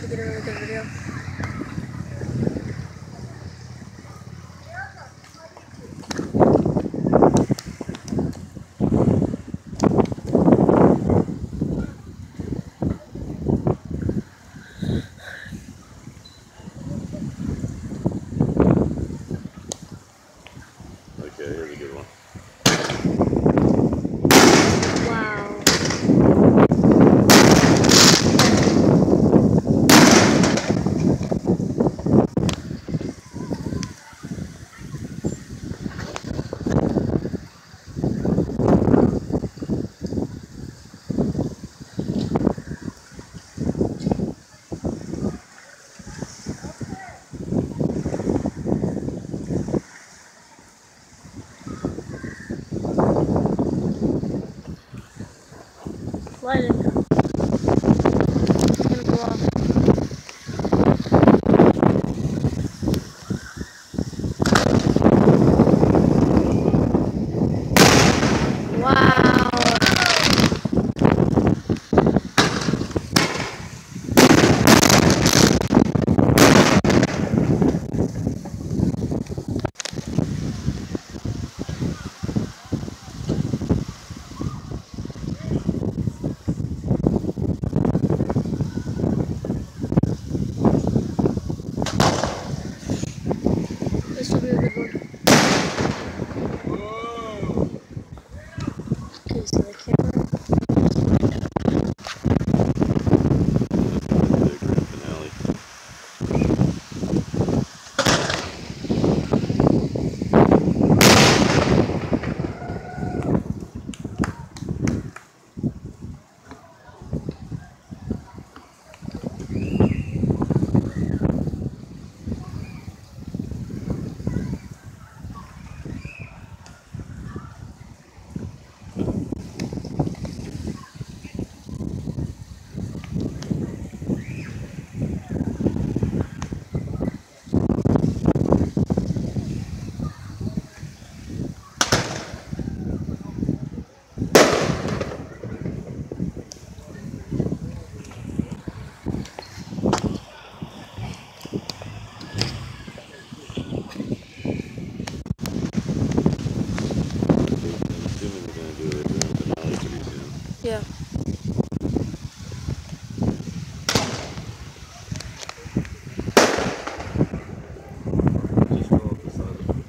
try to get a really good video. Okay, here's a good one. Lighting. It's gonna go off. Wow. This will be a good one. Can you see the camera? The grand finale. Yeah. Just go off the side of the thing.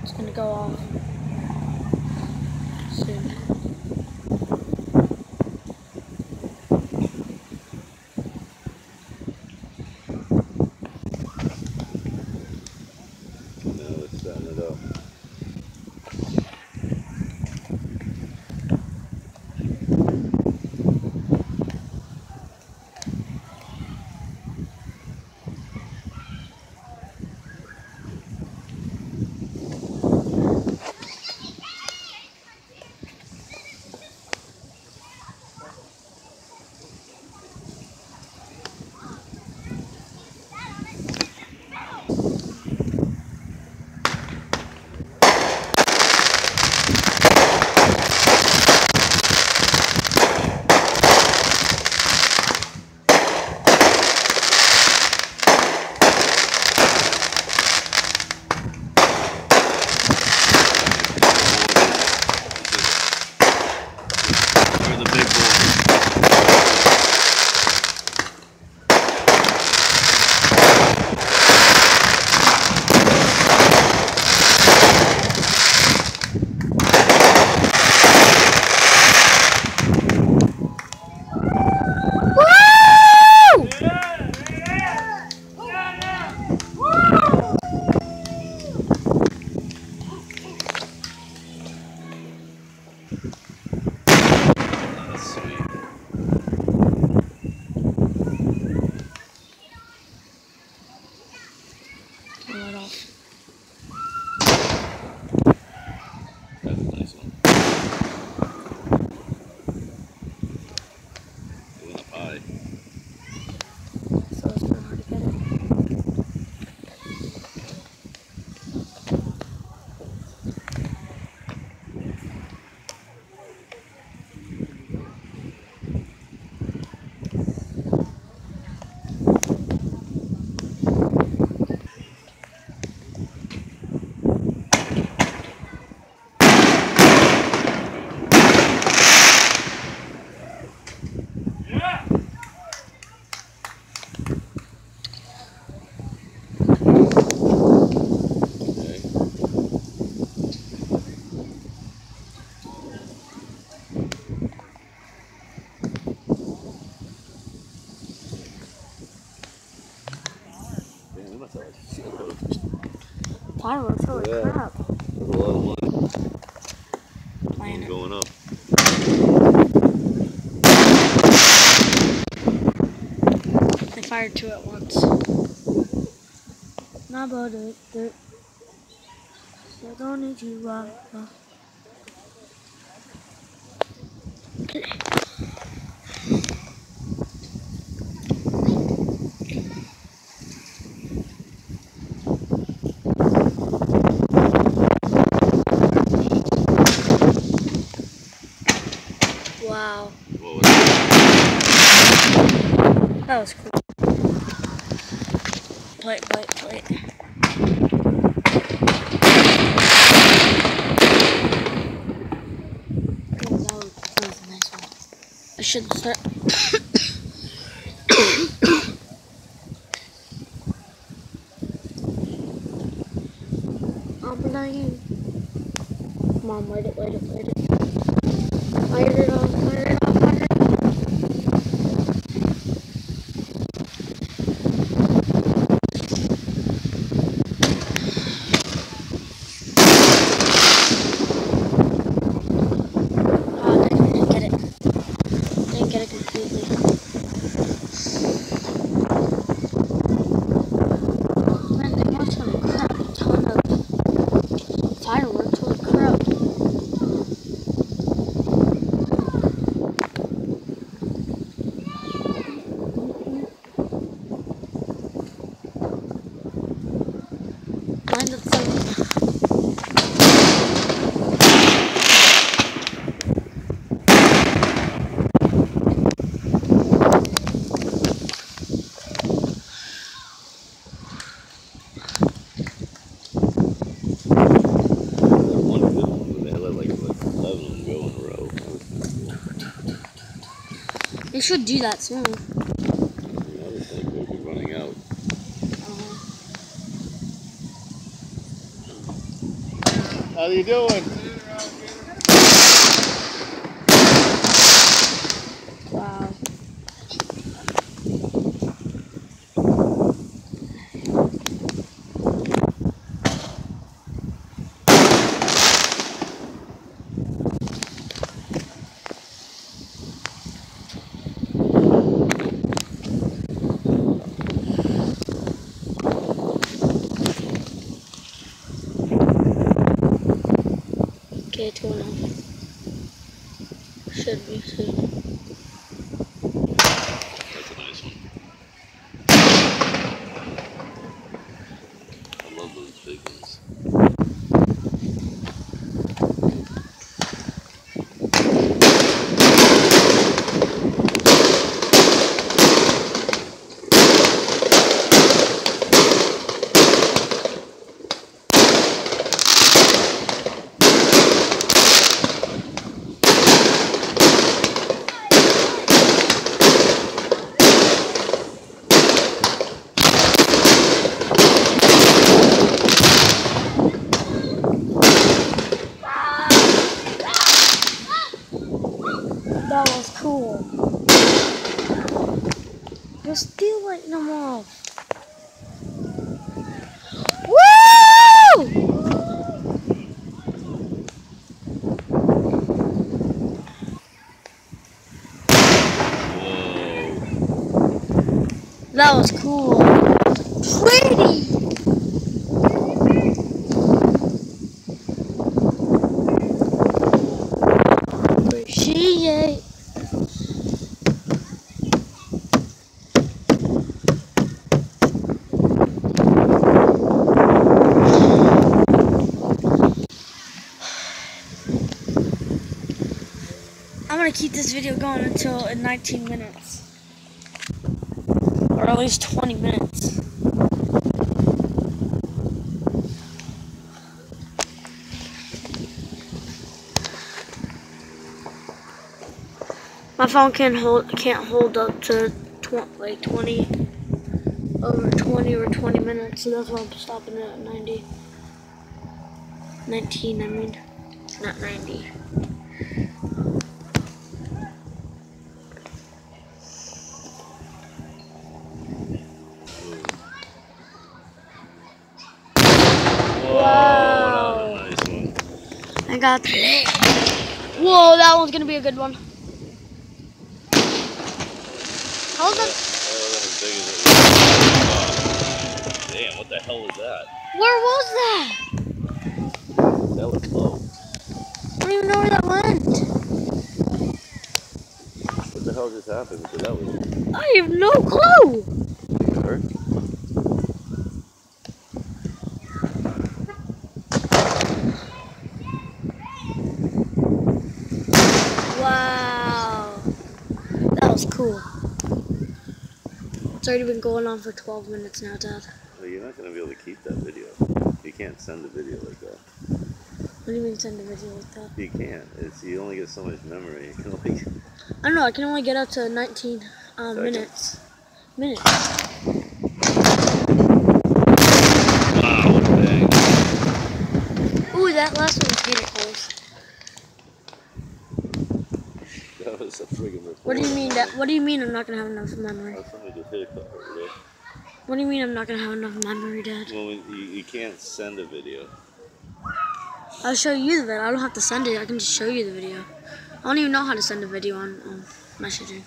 It's gonna go off soon. Now it's setting it up. You're the big boy. That's sweet. Right off. That's a nice one. Fireworks, holy crap. That's a lot of money. Playing it. Going up. They fired two at once. Nah, but it. I don't need you. Wow. Whoa, That was cool. Plate. Oh, that was a nice one. I should start. I'm lying. Come on, light it. Fire it off. Oh, I didn't get it. Didn't get it completely. Man, they must have a crap ton of fireworks. Holy crap. Lined up some. one good one, but they let like 11 of them go in a row. They should do that soon. I would think they'd be running out. How you doing? Wow. Okay, it's going on. Should be soon. That's a nice one. I love those big ones. That was cool. You're still lighting them off. Woo! That was cool. Pretty. Appreciate. I'm gonna keep this video going until in 19 minutes. Or at least 20 minutes. My phone can't hold up to like 20 or 20 minutes, so that's why I'm stopping it at 90. 19, I mean, not 90. got it. Whoa, that one's gonna be a good one. How's that? Damn, what the hell was that? Where was that? That was low. I don't even know where that went. What the hell just happened? Because that was... I have no clue. You hurt? Wow. That was cool. It's already been going on for 12 minutes now, Dad. Well, you're not going to be able to keep that video. You can't send a video like that. What do you mean send a video like that? You can't. You only get so much memory. You can only... I don't know, I can only get up to 19 minutes. Minutes. Wow, what a bang. Ooh, that last one was pretty close. That was a friggin' report. What do you mean that? What do you mean I'm not gonna have enough memory? Oh, somebody just hit a car over there. What do you mean I'm not gonna have enough memory, Dad? Well, you can't send a video. I'll show you the video. I don't have to send it. I can just show you the video. I don't even know how to send a video on messaging.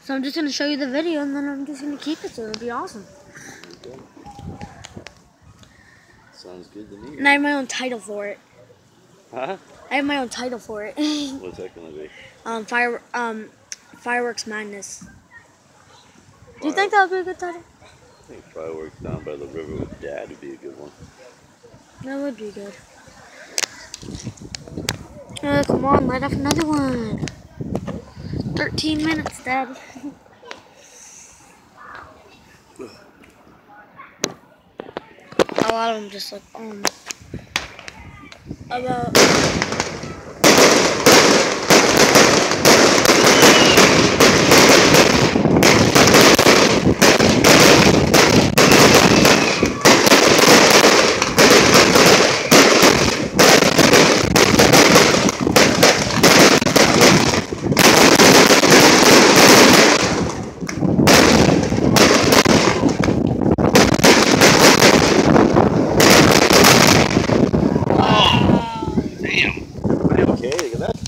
So I'm just gonna show you the video, and then I'm just gonna keep it. So it'll be awesome. Okay. Sounds good to me. And I have my own title for it. Huh? I have my own title for it. What's that gonna be? FireWorks Madness. Do you think that would be a good title? I think FireWorks down by the river with Dad would be a good one. That would be good. Come on, light up another one. 13 minutes, Dad. A lot of them just like, about...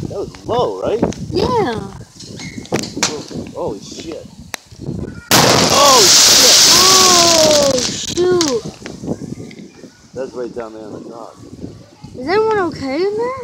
That was low, right? Yeah. Holy shit. Oh, shoot. That's right down there on the top. Is everyone okay in there?